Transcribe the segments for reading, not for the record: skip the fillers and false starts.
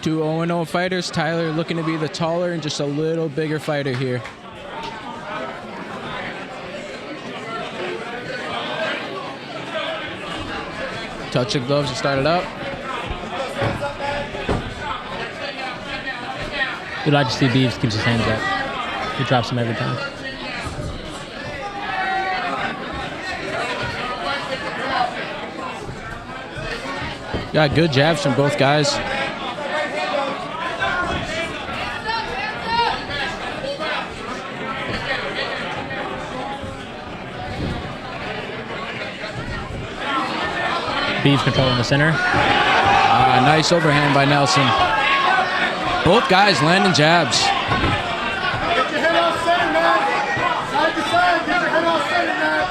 Two 0-0 fighters. Tyler looking to be the taller and just a little bigger fighter here. Touch the gloves to start it up. We'd like to see Beaver keeps his hands up. He drops them every time. Got good jabs from both guys. Beaver's controlling the center. Nice overhand by Nelson. Both guys landing jabs. Get your head off center, man. Side to side, get your head off center, man.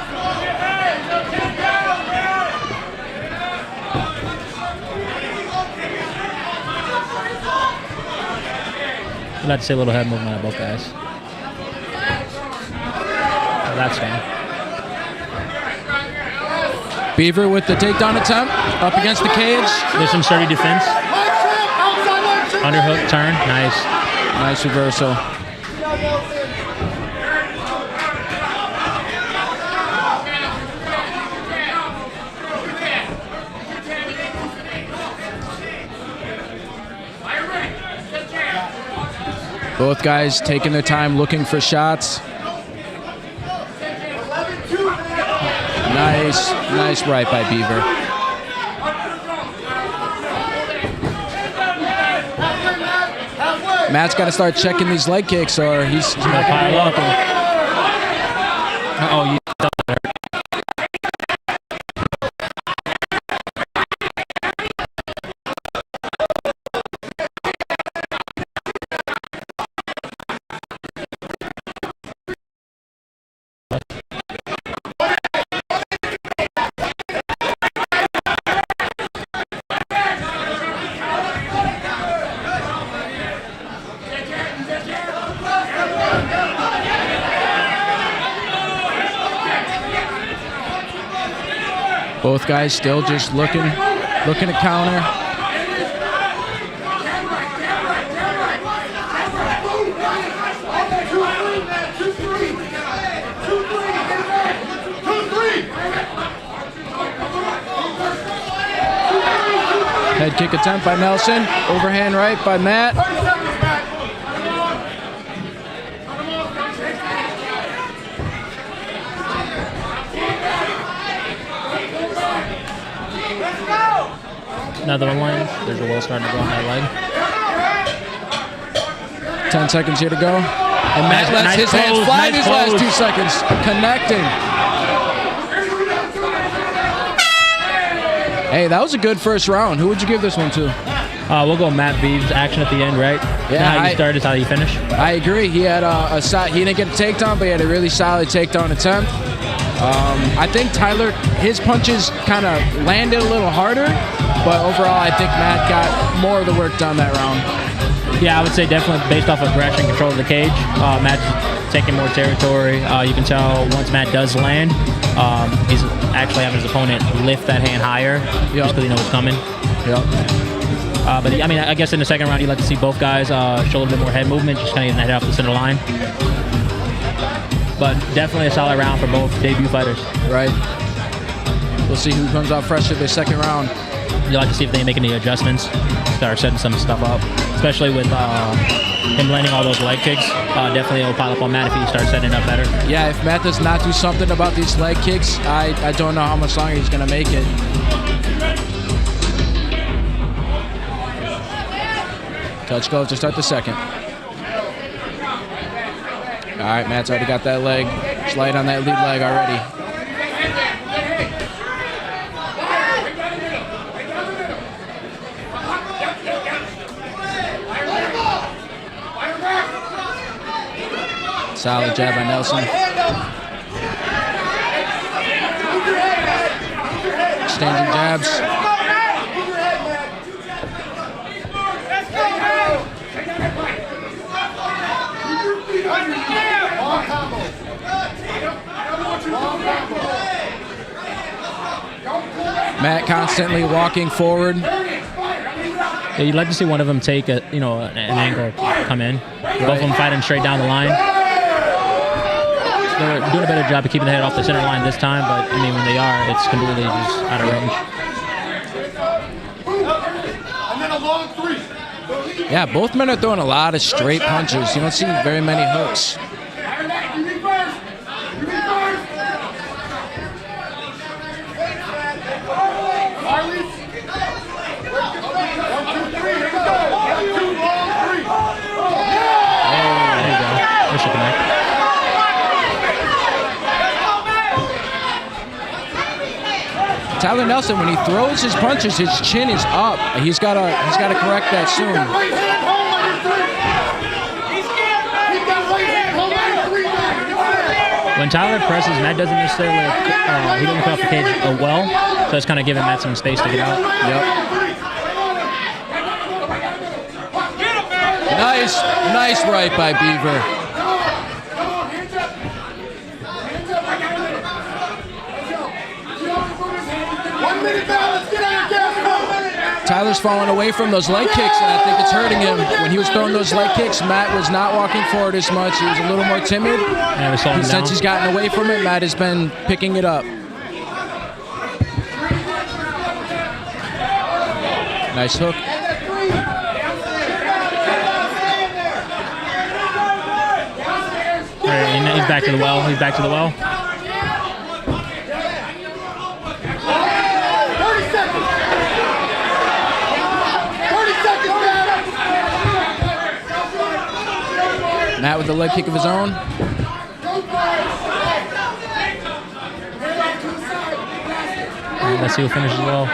I'd like to see a little head movement out of both guys. Oh, that's fine. Beaver with the takedown attempt up against the cage. There's some sturdy defense. Underhook turn, nice. Nice reversal. Both guys taking their time looking for shots. Nice right by Beaver. Matt's got to start checking these leg kicks or he's not going to be walking. Uh-oh, you Both guys still just looking to counter. Head kick attempt by Nelson. Overhand right by Matt. Another one lands. There's a wheel starting to go on that leg. 10 seconds here to go. And Matt lets his hands fly in his last 2 seconds. Connecting. Hey, that was a good first round. Who would you give this one to? We'll go Matt Beaver's action at the end, right? Yeah. How you started is how you finish. I agree. He had he didn't get a takedown, but he had a really solid takedown attempt. I think Tyler, his punches kind of landed a little harder, but overall I think Matt got more of the work done that round. Yeah, I would say definitely based off aggression, control of the cage. Matt's taking more territory. You can tell once Matt does land, he's actually having his opponent lift that hand higher, just because he knows it's coming. Yep. But I mean, I guess in the second round, you'd like to see both guys show a little bit more head movement, just kind of getting that head off the center line. But definitely a solid round for both debut fighters. Right. We'll see who comes out fresh at their second round. You'd like to see if they make any adjustments, start setting some stuff up, especially with him landing all those leg kicks. Definitely it'll pile up on Matt if he starts setting it up better. Yeah, if Matt does not do something about these leg kicks, I don't know how much longer he's going to make it. Touch gloves to start the second. All right, Matt's already got that leg. He's light on that lead leg already. Solid jab by Nelson. Exchanging jabs. Matt constantly walking forward. Yeah, you'd like to see one of them take an angle, come in. Both of them fighting straight down the line. They're doing a better job of keeping the head off the center line this time, but I mean, when they are, it's completely just out of range. And then a long 3. Yeah, both men are throwing a lot of straight punches. You don't see very many hooks. Tyler Nelson, when he throws his punches, his chin is up. He's got to correct that soon. When Tyler presses, Matt doesn't necessarily he doesn't come off the cage well, so it's kind of giving Matt some space to get out. Yep. Nice right by Beaver. Tyler's falling away from those leg kicks, and I think it's hurting him. When he was throwing those leg kicks, Matt was not walking forward as much. He was a little more timid. And since he's gotten away from it, Matt has been picking it up. Nice hook. He's back to the well. He's back to the well. Matt with the leg kick of his own. Let's see who finishes well.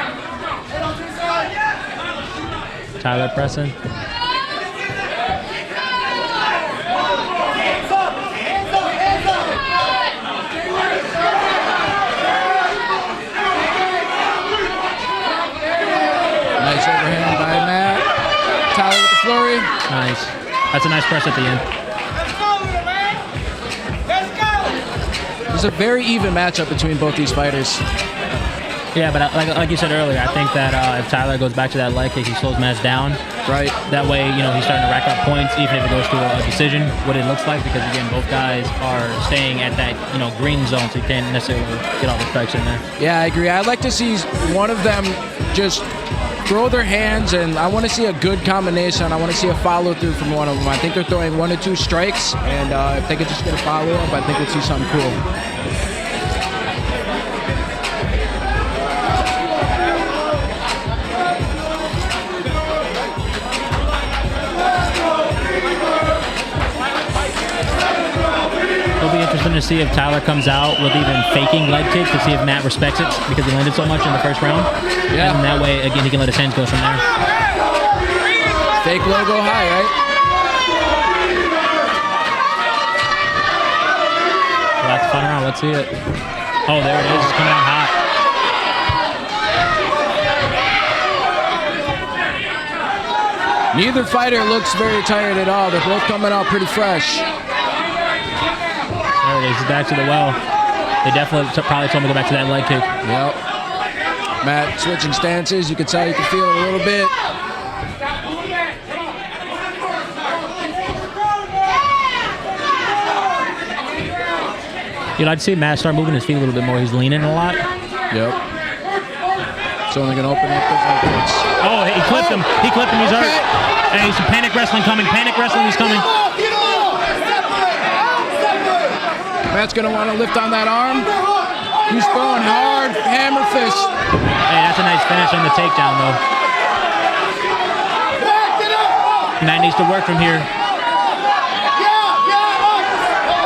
Tyler pressing. Nice overhand by Matt. Tyler with the flurry. Nice. That's a nice press at the end. It's a very even matchup between both these fighters. Yeah, but like you said earlier, I think that if Tyler goes back to that leg kick, he slows Matt down. Right. That way, he's starting to rack up points, even if it goes to a decision, what it looks like, because again, both guys are staying at that, green zone, so you can't necessarily get all the strikes in there. Yeah, I agree. I'd like to see one of them just throw their hands, and I want to see a good combination. I want to see a follow-through from one of them. I think they're throwing 1 or 2 strikes, and if they could just get a follow-up, I think we'll see something cool. It'll be interesting to see if Tyler comes out with even faking leg kicks to see if Matt respects it because he landed so much in the first round. Yeah. And that way, again, he can let his hands go from there. Fake low, go high, right? Last final round, let's see it. Oh, there it is. It's coming out hot. Neither fighter looks very tired at all. They're both coming out pretty fresh. There it is. He's back to the well. They definitely probably told him to go back to that leg kick. Yep. Matt switching stances. You can tell, you can feel it a little bit. You'd like to see Matt start moving his feet a little bit more. He's leaning a lot. Yep. It's only going to open up those leg kicks. Oh, he clipped him. He clipped him. He's hurt. And he's some panic wrestling coming. Panic wrestling is coming. Matt's going to want to lift on that arm. He's throwing hard, hammer fist. Hey, that's a nice finish on the takedown, though. Matt needs to work from here.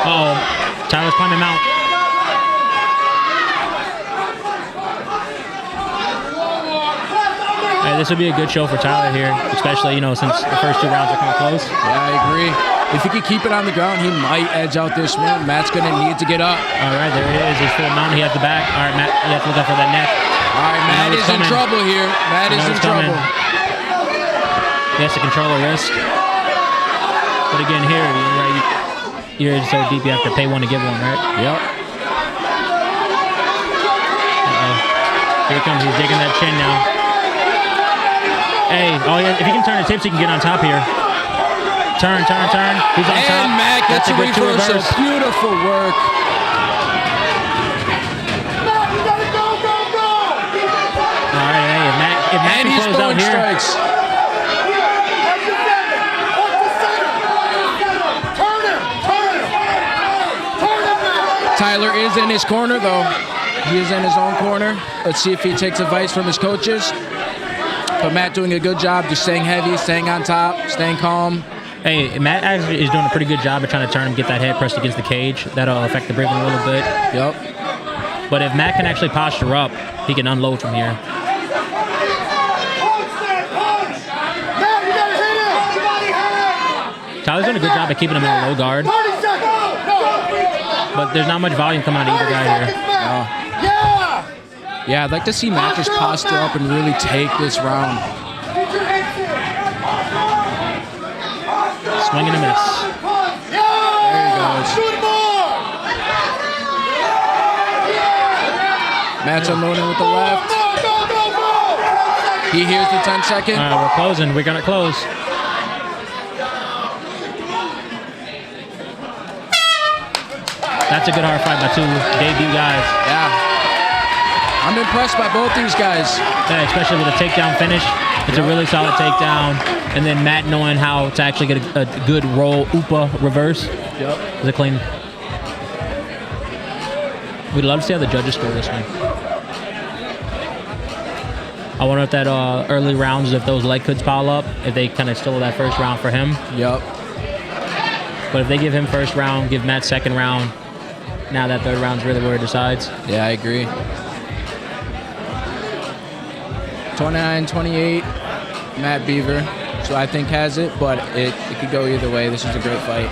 Uh-oh. Tyler's climbing Mount. Hey, this would be a good show for Tyler here, especially, since the first 2 rounds are kind of close. Yeah, I agree. If he could keep it on the ground, he might edge out this one. Matt's going to need to get up. All right, there it is. He's full mount. He has the back. All right, Matt, you have to look out for that neck. All right, Matt is in trouble here. Matt is in trouble. He has to control the wrist. But again, here, you're so deep you have to pay one to give one, right? Yep. Uh-oh. Here he comes. He's digging that chin now. Hey, if he can turn his hips, he can get on top here. Turn. He's on top. And Matt gets a reversal. Beautiful work. Matt, you gotta go! All right, hey, if Matt can close out here. Strikes. Tyler is in his corner, though. He is in his own corner. Let's see if he takes advice from his coaches. But Matt doing a good job, just staying heavy, staying on top, staying calm. Hey, Matt actually is doing a pretty good job of trying to turn him, get that head pressed against the cage. That'll affect the breathing a little bit. Yep. But if Matt can actually posture up, he can unload from here. Tyler's doing a good job of keeping him in a low guard. But there's not much volume coming out of either guy here. Yeah, I'd like to see Matt just posture up and really take this round. Swing and a miss. There he goes. Matt's unloading with the left. He hears the 10-second. All right, we're closing. We're going to close. That's a good hard fight by two debut guys. Yeah. I'm impressed by both these guys. Yeah, especially with a takedown finish. It's a really solid takedown. And then Matt knowing how to actually get a good roll, Upa reverse. Yep. It's a clean. We'd love to see how the judges score this one. I wonder if that early rounds, if those leg kicks pile up, if they kind of stole that first round for him. Yep. But if they give him first round, give Matt second round, now that third round's really where it decides. Yeah, I agree. 29-28, Matt Beaver. So I think has it, but it could go either way. This is a great fight.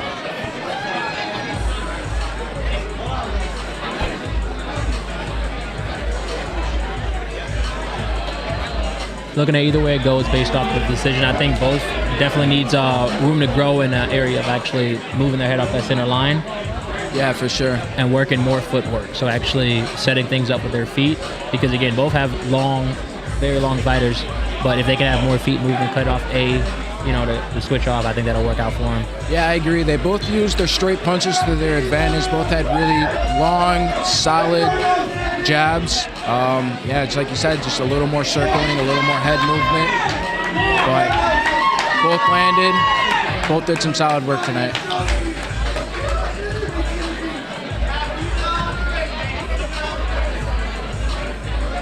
Looking at either way it goes based off the decision. I think both definitely needs room to grow in an area of actually moving their head off that center line. Yeah, for sure. And working more footwork. So actually setting things up with their feet. Because again, both have long, very long fighters. But if they can have more feet movement, cut off to switch off, I think that'll work out for them. Yeah, I agree. They both used their straight punches to their advantage. Both had really long, solid jabs. Yeah, it's like you said, just a little more circling, a little more head movement. But both landed. Both did some solid work tonight.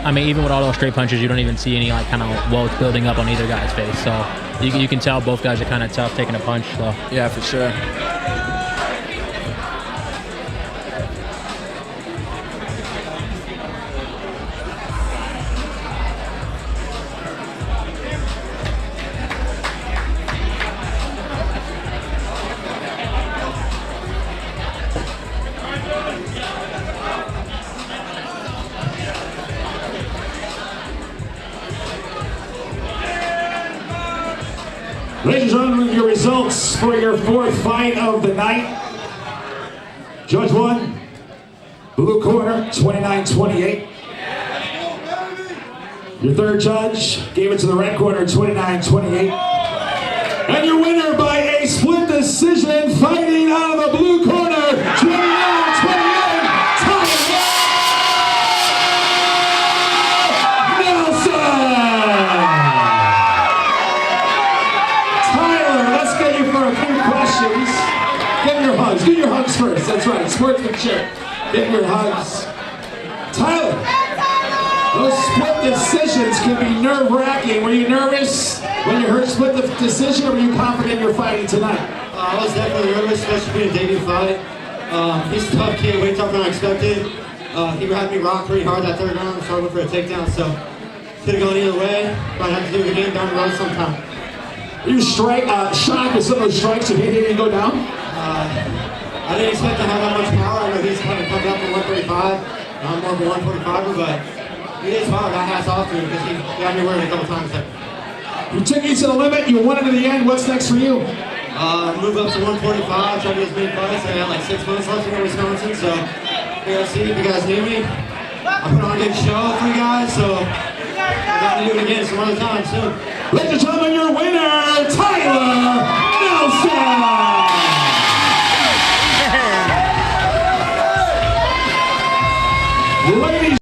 I mean, even with all those straight punches, you don't even see any kind of welts building up on either guy's face. So you can tell both guys are kind of tough taking a punch. So yeah, for sure. Ladies and gentlemen, your results for your fourth fight of the night. Judge 1, blue corner, 29-28. Your third judge gave it to the red corner, 29-28. And your winner by a split decision, fighting out of the blue corner, 29-28. Get your hugs first. That's right. Sportsmanship. Get your hugs. Tyler, those split decisions can be nerve-wracking. Were you nervous when you heard split the decision, or were you confident you're fighting tonight? I was definitely nervous, especially being a debut fight. He's a tough kid, way tougher than I expected. He had me rock pretty hard that third round, so I went for a takedown. So could have gone either way. Might have to do it again down the road sometime. Were you shocked with some of those strikes and he didn't go down? I didn't expect to have that much power. I know he's kind of come down from 135. I'm more of a 145er, but he is hard. I hats off to him because he got me worried a couple times there. You took you to the limit. You won it to the end. What's next for you? Move up to 145. Try to get as many fights. I got like 6 months left in Wisconsin, so we gotta see if you guys need me. I put on a good show for you guys, so I got to do it again some other time soon. Ladies and gentlemen, your winner, Tyler Nelson! Ladies